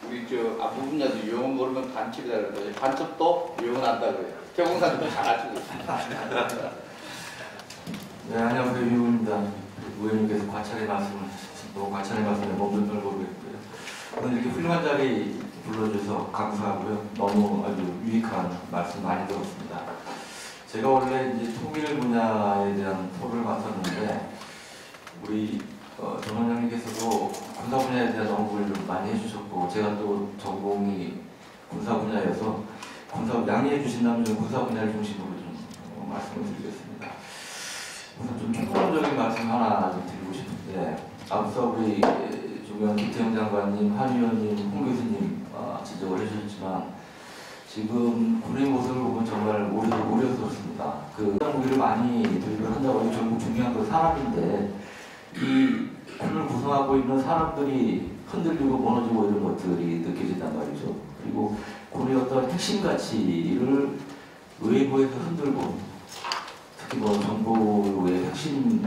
우리 저 안부분야도 영어 모르면 간첩이다 그러는데 간첩도 영어 난다 그래요. 경공사도 잘 알고 있습니다. 네, 안녕하세요. 유입니다. 의원님께서 과찬의 말씀을 또 과찬의 말씀에 몸을 떨고 있고요. 오늘 이렇게 훌륭한 자리 불러주셔서 감사하고요. 너무 아주 유익한 말씀 많이 들었습니다. 제가 원래 이제 통일 분야에 대한 토론을 맡았는데 우리 정 원장님께서도 군사 분야에 대한 언급을 좀 많이 해주셨고 제가 또 전공이 군사 분야여서 양해해 주신다면 좀 군사 분야를 중심으로 좀 말씀을 드리겠습니다. 우선 좀 총론적인 말씀 하나 좀 드리고 싶은데 앞서 우리 중요한 김태형 장관님, 한 의원님, 홍 교수님 지적을 해주셨지만 지금 군의 모습을 보면 정말 우려스럽습니다. 그 무기를 많이 도입을 한다고 해도 결국 중요한 건 사람인데 이 군을 구성하고 있는 사람들이 흔들리고 무너지고 이런 것들이 느껴진단 말이죠. 그리고 군의 어떤 핵심 가치를 외부에서 흔들고 특히 뭐 정부의 핵심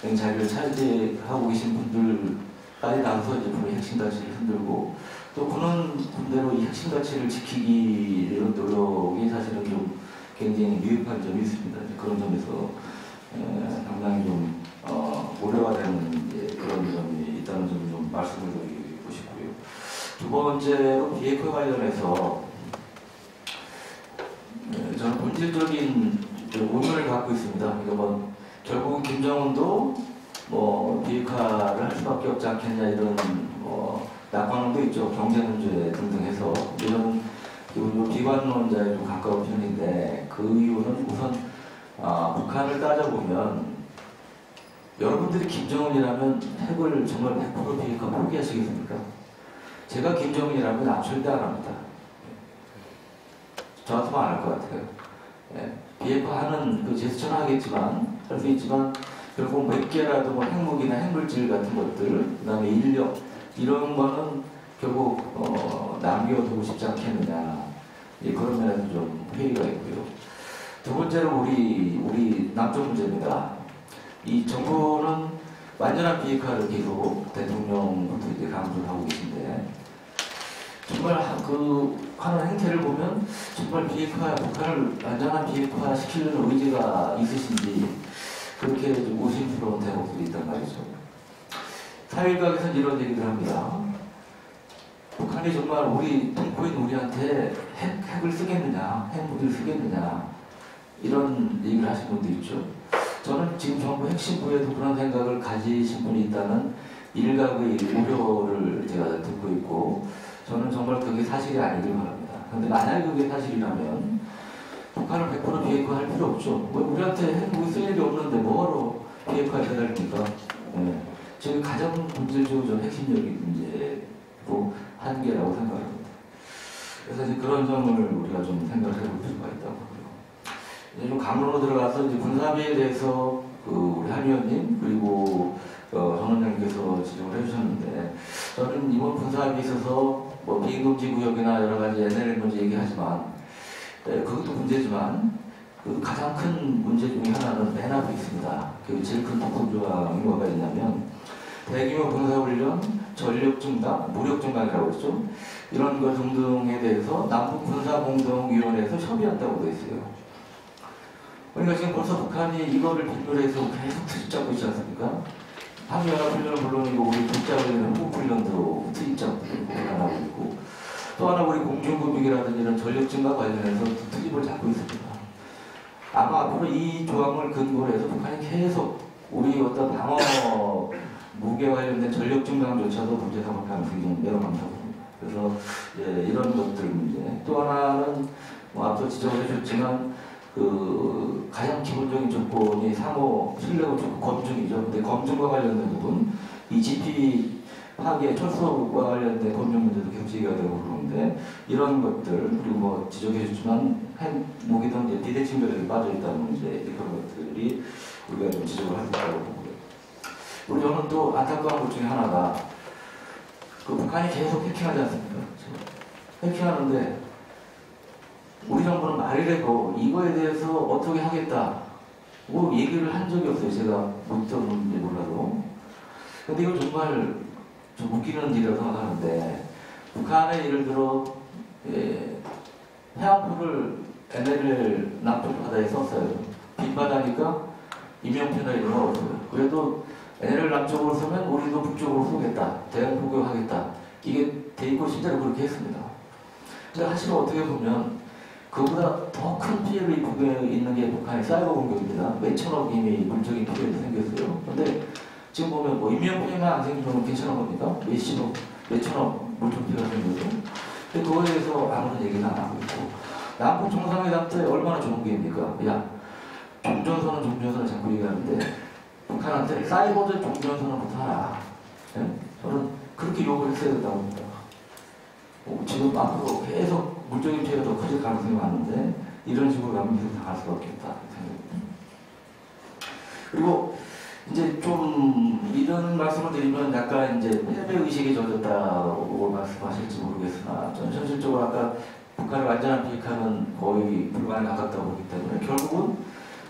자리를 차지하고 계신 분들까지 나서서 이제 군의 핵심 가치를 흔들고 또 군은 군대로 이 핵심 가치를 지키기 이런 노력이 사실은 좀 굉장히 미흡한 점이 있습니다. 그런 점에서 상당히 좀 고려가 되는 그런 점이 있다는 점을 좀 말씀을 드리고 싶고요. 두 번째로 비핵화 관련해서 저는 본질적인 의문을 갖고 있습니다. 그러니까 뭐 결국은 김정은도 뭐 비핵화를 할 수밖에 없지 않겠냐 이런 낙관론도 있죠. 경제 문제 등등 해서 이런 비관론자에 좀 가까운 편인데 그 이유는 우선 북한을 따져보면 여러분들이 김정은이라면 핵을 정말 100% 비핵화 포기하시겠습니까? 제가 김정은이라면 절대 안 합니다. 저 같으면 안 할 것 같아요. 비핵화하는 그 제스처는 하겠지만 할 수 있지만 결국 몇 개라도 뭐 핵무기나 핵물질 같은 것들 그 다음에 인력 이런 거는 결국 남겨두고 싶지 않겠느냐 그런 면에서 좀 회의가 있고요. 두 번째로 우리 남쪽 문제입니다. 이 정부는 완전한 비핵화를 계속 대통령부터 이제 강조를 하고 계신데 정말 하는 행태를 보면 정말 북한을 완전한 비핵화 시키려는 의지가 있으신지 그렇게 좀 의심스러운 대목들이 있단 말이죠. 사회일각에서는 이런 얘기를 합니다. 북한이 정말 우리 동포인 우리한테 핵을 쓰겠느냐, 핵무기를 쓰겠느냐 이런 얘기를 하신 분도 있죠. 저는 지금 정부 핵심부에도 그런 생각을 가지신 분이 있다는 일각의 우려를 제가 듣고 있고 저는 정말 그게 사실이 아니길 바랍니다. 그런데 만약에 그게 사실이라면 북한을 100% 비핵화할 필요 없죠. 뭐 우리한테 핵무기 쓸 일이 없는데 뭐하러 비핵화를 해달입니까? 지금 가장 본질적으로 핵심적인 문제로 한계라고 생각합니다. 그래서 이제 그런 점을 우리가 좀 생각을 해볼 필요가 있다고 하고요. 이제 좀 강론으로 들어가서 이제 군사비에 대해서 우리 한 의원님 그리고 정 원장님께서 지적을 해주셨는데 저는 이번 군사비에 있어서 뭐 비금지 구역이나 여러 가지 NLL 문제 얘기하지만 그것도 문제지만 그 가장 큰 문제 중에 하나는 매너도 있습니다. 그 제일 큰 독점조항이 뭐가 있냐면 대규모 군사훈련, 전력 증강, 무력 증강이라고 했죠. 이런 것 등등에 대해서 남북군사공동위원회에서 협의한다고 되어 있어요. 그러니까 지금 벌써 북한이 이거를 빌미로 해서 계속 트집 잡고 있지 않습니까? 한미연합훈련은 물론이고 우리 국자훈련은 호국훈련도 트집 잡고 하고 있고 또 하나 우리 공중급익이라든지 이런 전력 증가 관련해서 트집을 잡고 있습니다. 아마 앞으로 이 조항을 근거로 해서 북한이 계속 우리 어떤 방어 무기에 관련된 전력 증강조차도 문제 삼을 가능성이 좀 매우 많다고 봅니다. 그래서 이런 것들 문제. 또 하나는 뭐 앞서 지적을 해주셨지만 가장 기본적인 조건이 상호 신뢰고 검증이죠. 근데 검증과 관련된 부분, 이 GP 파괴, 철수와 관련된 검증 문제도 계속 제기가 되고 그러는데 이런 것들 그리고 뭐 지적해 주셨지만 핵무기도 이제 비대칭별에 빠져있다는 문제 그런 것들이 우리가 좀 지적을 할 수 있다고 보고요. 우리 저는 또 안타까운 것 중에 하나가 북한이 계속 해킹하지 않습니까? 해킹하는데 우리 정부는 말이라도 이거에 대해서 어떻게 하겠다 뭐 얘기를 한 적이 없어요. 제가 못 들었는지 몰라도. 근데 이거 정말 좀 웃기는 일이라고 생각하는데 북한의 예를 들어 해안포를 NLL 남쪽 바다에 썼어요. 빈바다니까 임명표나 이런 거 없어요. 그래도 NLL 남쪽으로 서면 우리도 북쪽으로 쏘겠다. 대응 포격하겠다. 이게 돼 있고 실제로 그렇게 했습니다. 근데 사실 어떻게 보면 그보다 더 큰 피해를 입고 있는 게 북한의 사이버 공격입니다. 몇천억 이미 물적인 피해가 생겼어요. 근데 지금 보면 뭐 인명피해만 안 생기면 괜찮은 겁니까? 몇천억 물적 피해가 생겨서. 근데 그거에 대해서 아무런 얘기는 안 하고 있고. 남북 정상회담 때 얼마나 좋은 게입니까? 야, 종전선언 자꾸 얘기하는데 북한한테 사이버적 종전선언부터 하라. 네? 저는 그렇게 욕을 했어야 된다고 봅니다. 지금 앞으로 계속 물적인 피해가 더 커질 가능성이 많은데 이런 식으로 가면 계속 당할 수밖에 없다 생각합니다. 그리고 이제 좀 이런 말씀을 드리면 약간 이제 패배 의식에 젖었다고 말씀하실지 모르겠으나 저는 현실적으로 아까 북한을 완전한 비핵화는 거의 불가능에 가깝다고 보기 때문에 결국은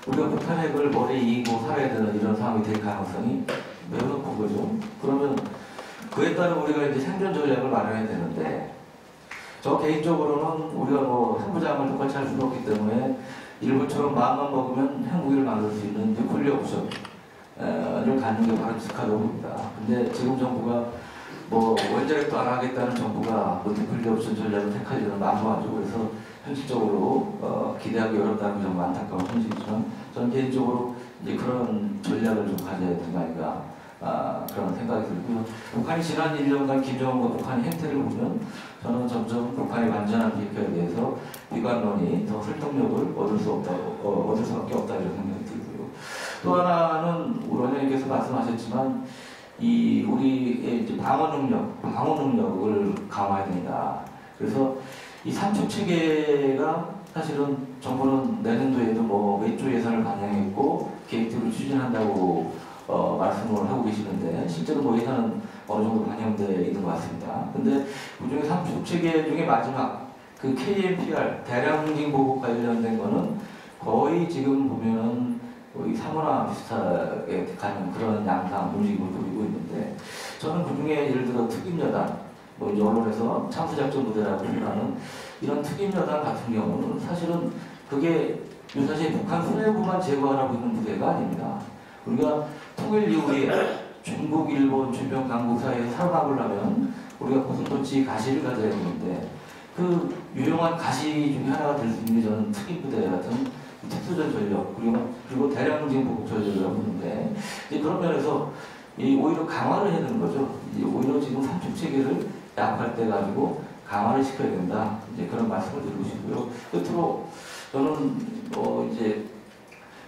우리가 북한 핵을 머리에 이고 살아야 되는 이런 상황이 될 가능성이 매우 높은 거죠. 그러면 그에 따른 우리가 이제 생존 전략을 마련해야 되는데 저 개인적으로는 우리가 뭐 핵무장을 똑같이 할 수는 없기 때문에 일본처럼 마음만 먹으면 핵무기를 만들 수 있는 뉴클리어 옵션을 갖는 게 바로 직하다고 봅니다. 근데 지금 정부가 뭐 원자력도 안 하겠다는 정부가 뭐 뉴클리어 옵션 전략을 택하려는 난무하죠. 그래서 현실적으로 기대하기 어렵다는 게 정말 안타까운 현실이지만 저는 개인적으로 이제 그런 전략을 좀 가져야 되는 거 아닌가 그런 생각이 들고요. 북한이 지난 1년간 김정은과 북한의 행태를 보면 저는 점점 북한의 완전한 비핵화에 대해서 비관론이 더 설득력을 얻을 수밖에 없다 이런 생각이 들고요. 또 하나는 우리 원장님께서 말씀하셨지만 우리의 이제 방어 능력을 강화해야 된다. 그래서 이 삼축 체계가 사실은 정부는 내년도에도 뭐 몇 조 예산을 반영했고 계획대로 추진한다고 말씀을 하고 계시는데 실제로 뭐 예산은 어느 정도 반영되어 있는 것 같습니다. 근데 그중에 삼축 체계 중에 마지막 그 KMPR 대량 응징 보복 관련된 거는 거의 지금 보면은 거의 사모나 비슷하게 가는 그런 양상 움직임을 보이고 있는데 저는 그중에 예를 들어 특임여단 뭐 이제 언론에서 참수작전부대라고 표현하는 이런 특임여단 같은 경우는 사실은 그게 유사시 북한 수뇌부만 제거하라고 있는 부대가 아닙니다. 우리가 통일 이후에 중국, 일본, 주변 강국 사이에서 살아남으려면 우리가 고슴도치 가시를 가져야 되는데 그 유용한 가시 중에 하나가 될 수 있는 게 저는 특임부대 같은 특수전 전력 그리고 대량 응징 보복 전력이라고 하는데 이제 그런 면에서 오히려 강화를 해야 되는 거죠. 오히려 지금 삼축 체계를 약할 때 가지고 강화를 시켜야 된다. 이제 그런 말씀을 드리고 싶고요. 끝으로 저는 이제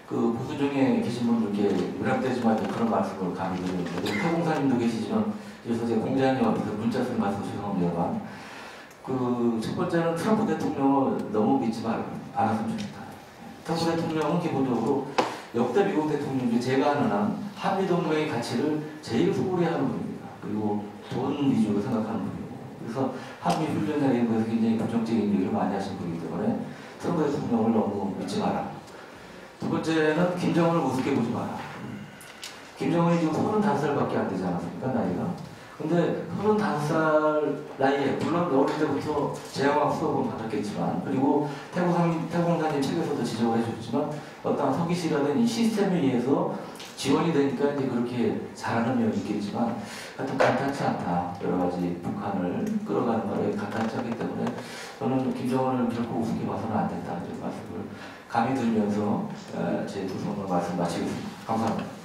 그 보수정에 계신 분들께 요락되지만 그런 말씀을 감히 드리는데 태공사님도 계시지만 그래서 제가 공장님 앞에서 문자 쓴 말씀 죄송합니다만 그 첫 번째는 트럼프 대통령을 너무 믿지 않았으면 좋겠다. 트럼프 대통령은 기본적으로 역대 미국 대통령 중에 제가 아는 한 한미동맹의 가치를 제일 소홀히 하는 분입니다. 그리고 돈 위주로 생각하는 분이고 그래서 한미훈련이나 이런 것에서 굉장히 부정적인 얘기를 많이 하신 분이기 때문에 트럼프 대통령을 너무 믿지 마라. 두 번째는 김정은을 우습게 보지 마라. 김정은이 지금 35살밖에 안 되지 않았습니까, 나이가? 근데 35살 나이에, 물론 어릴 때부터 제왕 수업은 받았겠지만, 그리고 태공사님 책에서도 지적을 해줬지만, 어떤 서기시라든 이 시스템에 의해서 지원이 되니까 이제 그렇게 잘하는 면이 있겠지만, 하여튼 간단치 않다. 여러 가지 북한을 끌어가는 거에 간단치 않기 때문에, 저는 김정은을 결코 우습게 봐서는 안 된다. 이런 말씀을 감히 들면서 제 두 손으로 말씀 마치겠습니다. 감사합니다.